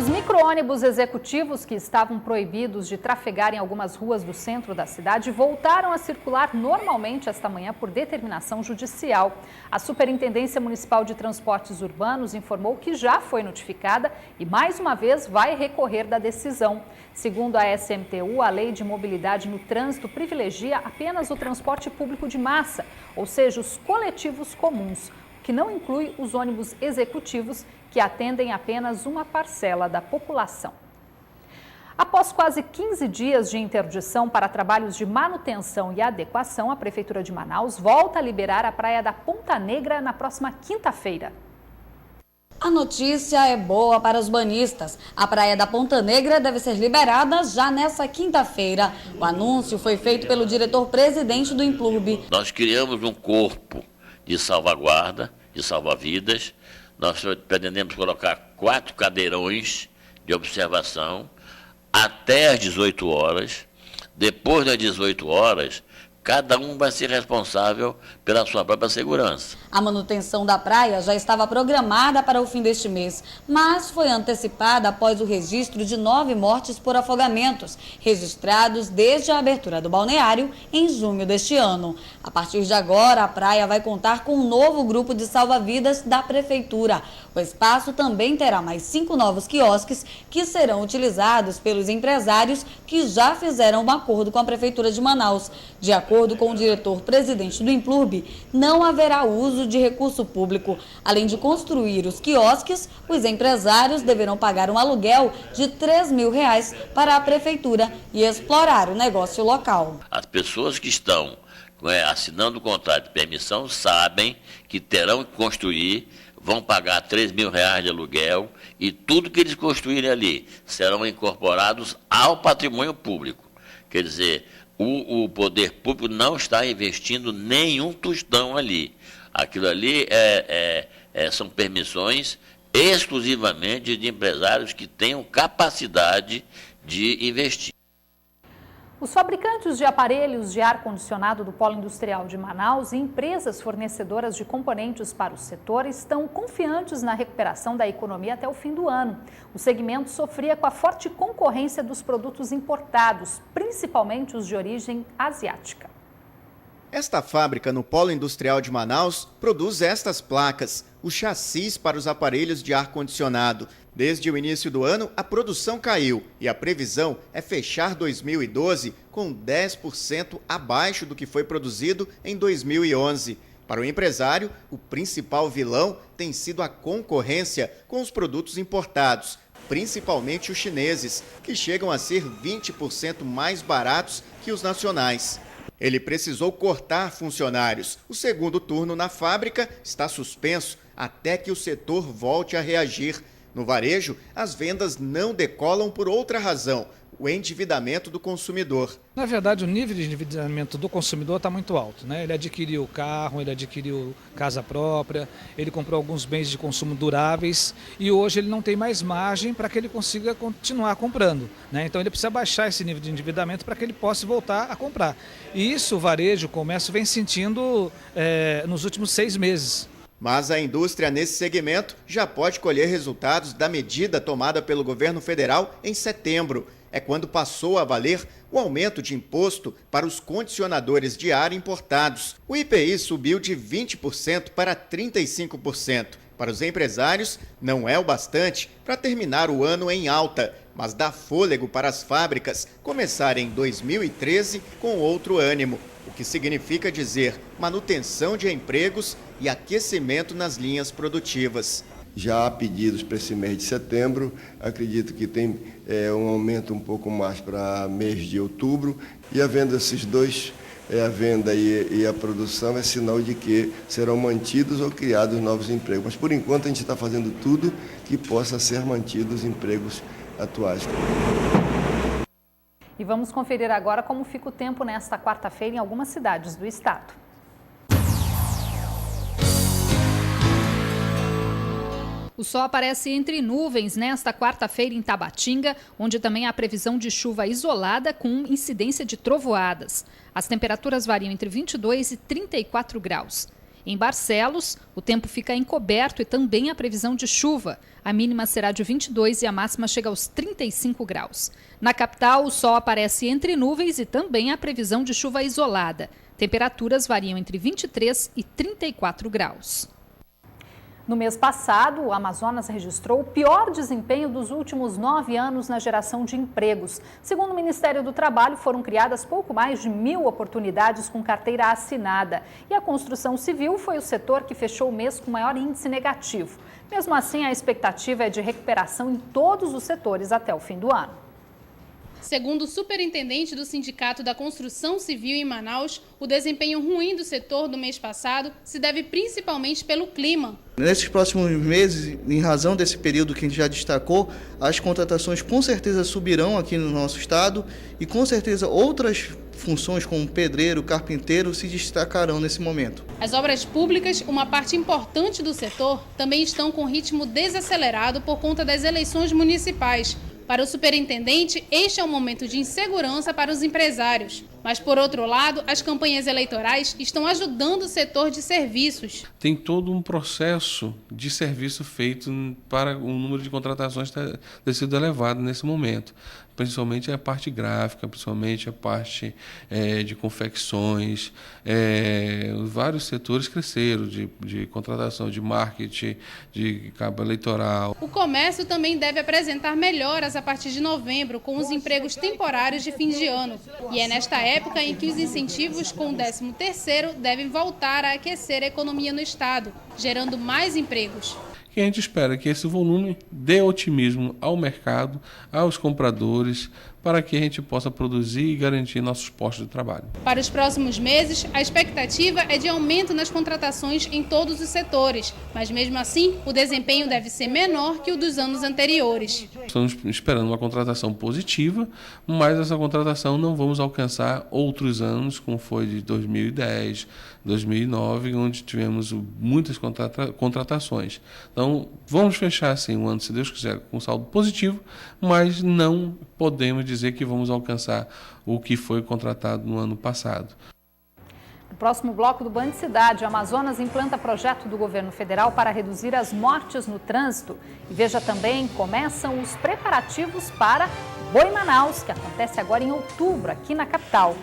Os micro-ônibus executivos que estavam proibidos de trafegar em algumas ruas do centro da cidade voltaram a circular normalmente esta manhã por determinação judicial. A Superintendência Municipal de Transportes Urbanos informou que já foi notificada e mais uma vez vai recorrer da decisão. Segundo a SMTU, a Lei de Mobilidade no Trânsito privilegia apenas o transporte público de massa, ou seja, os coletivos comuns, que não inclui os ônibus executivos, que atendem apenas uma parcela da população. Após quase 15 dias de interdição para trabalhos de manutenção e adequação, a Prefeitura de Manaus volta a liberar a Praia da Ponta Negra na próxima quinta-feira. A notícia é boa para os banhistas. A Praia da Ponta Negra deve ser liberada já nessa quinta-feira. O anúncio foi feito pelo diretor-presidente do Implurb. Nós criamos um corpo de salvaguarda, de salva-vidas. Nós pretendemos colocar 4 cadeirões de observação até às 18 horas. Depois das 18 horas, cada um vai ser responsável pela sua própria segurança. A manutenção da praia já estava programada para o fim deste mês, mas foi antecipada após o registro de 9 mortes por afogamentos, registrados desde a abertura do balneário em junho deste ano. A partir de agora, a praia vai contar com um novo grupo de salva-vidas da Prefeitura. O espaço também terá mais 5 novos quiosques que serão utilizados pelos empresários que já fizeram um acordo com a Prefeitura de Manaus. De acordo com o diretor-presidente do Implurb, não haverá uso de recurso público. Além de construir os quiosques, os empresários deverão pagar um aluguel de R$3.000 para a Prefeitura e explorar o negócio local. As pessoas que estão assinando o contrato de permissão sabem que terão que construir, vão pagar R$3.000 de aluguel e tudo que eles construírem ali serão incorporados ao patrimônio público. Quer dizer, o poder público não está investindo nenhum tostão ali. Aquilo ali são permissões exclusivamente de empresários que tenham capacidade de investir. Os fabricantes de aparelhos de ar-condicionado do Polo Industrial de Manaus e empresas fornecedoras de componentes para o setor estão confiantes na recuperação da economia até o fim do ano. O segmento sofria com a forte concorrência dos produtos importados, principalmente os de origem asiática. Esta fábrica no Polo Industrial de Manaus produz estas placas, os chassis para os aparelhos de ar-condicionado. Desde o início do ano, a produção caiu e a previsão é fechar 2012 com 10% abaixo do que foi produzido em 2011. Para o empresário, o principal vilão tem sido a concorrência com os produtos importados, principalmente os chineses, que chegam a ser 20% mais baratos que os nacionais. Ele precisou cortar funcionários. O segundo turno na fábrica está suspenso até que o setor volte a reagir. No varejo, as vendas não decolam por outra razão: o endividamento do consumidor. Na verdade, o nível de endividamento do consumidor está muito alto, né? Ele adquiriu carro, ele adquiriu casa própria, ele comprou alguns bens de consumo duráveis e hoje ele não tem mais margem para que ele consiga continuar comprando, né? Então ele precisa baixar esse nível de endividamento para que ele possa voltar a comprar. E isso o varejo, o comércio vem sentindo nos últimos 6 meses. Mas a indústria nesse segmento já pode colher resultados da medida tomada pelo governo federal em setembro. É quando passou a valer o aumento de imposto para os condicionadores de ar importados. O IPI subiu de 20% para 35%. Para os empresários, não é o bastante para terminar o ano em alta, mas dá fôlego para as fábricas começarem 2013 com outro ânimo, o que significa dizer manutenção de empregos e aquecimento nas linhas produtivas. Já há pedidos para esse mês de setembro, acredito que tem um aumento um pouco mais para mês de outubro, e havendo esses dois, a venda e a produção, é sinal de que serão mantidos ou criados novos empregos. Mas por enquanto a gente está fazendo tudo que possa ser mantidos os empregos atuais. E vamos conferir agora como fica o tempo nesta quarta-feira em algumas cidades do estado. O sol aparece entre nuvens nesta quarta-feira em Tabatinga, onde também há previsão de chuva isolada com incidência de trovoadas. As temperaturas variam entre 22 e 34 graus. Em Barcelos, o tempo fica encoberto e também a previsão de chuva. A mínima será de 22 e a máxima chega aos 35 graus. Na capital, o sol aparece entre nuvens e também há previsão de chuva isolada. Temperaturas variam entre 23 e 34 graus. No mês passado, o Amazonas registrou o pior desempenho dos últimos 9 anos na geração de empregos. Segundo o Ministério do Trabalho, foram criadas pouco mais de 1.000 oportunidades com carteira assinada. E a construção civil foi o setor que fechou o mês com maior índice negativo. Mesmo assim, a expectativa é de recuperação em todos os setores até o fim do ano. Segundo o superintendente do Sindicato da Construção Civil em Manaus, o desempenho ruim do setor do mês passado se deve principalmente pelo clima. Nesses próximos meses, em razão desse período que a gente já destacou, as contratações com certeza subirão aqui no nosso estado e com certeza outras funções como pedreiro, carpinteiro se destacarão nesse momento. As obras públicas, uma parte importante do setor, também estão com ritmo desacelerado por conta das eleições municipais. Para o superintendente, este é um momento de insegurança para os empresários. Mas, por outro lado, as campanhas eleitorais estão ajudando o setor de serviços. Tem todo um processo de serviço feito para o número de contratações ter sido elevado nesse momento. Principalmente a parte gráfica, principalmente a parte de confecções. Vários setores cresceram de contratação, de marketing, de cabo eleitoral. O comércio também deve apresentar melhoras a partir de novembro, com os empregos temporários de fim de ano. E é nesta época em que os incentivos com o 13º devem voltar a aquecer a economia no estado, gerando mais empregos. E a gente espera que esse volume dê otimismo ao mercado, aos compradores, para que a gente possa produzir e garantir nossos postos de trabalho. Para os próximos meses, a expectativa é de aumento nas contratações em todos os setores, mas mesmo assim, o desempenho deve ser menor que o dos anos anteriores. Estamos esperando uma contratação positiva, mas essa contratação não vamos alcançar outros anos, como foi de 2010, 2009, onde tivemos muitas contratações. Então, vamos fechar assim o ano, se Deus quiser, com saldo positivo, mas não podemos dizer que vamos alcançar o que foi contratado no ano passado. No próximo bloco do Band Cidade, o Amazonas implanta projeto do governo federal para reduzir as mortes no trânsito. E veja também, começam os preparativos para Boi Manaus, que acontece agora em outubro, aqui na capital.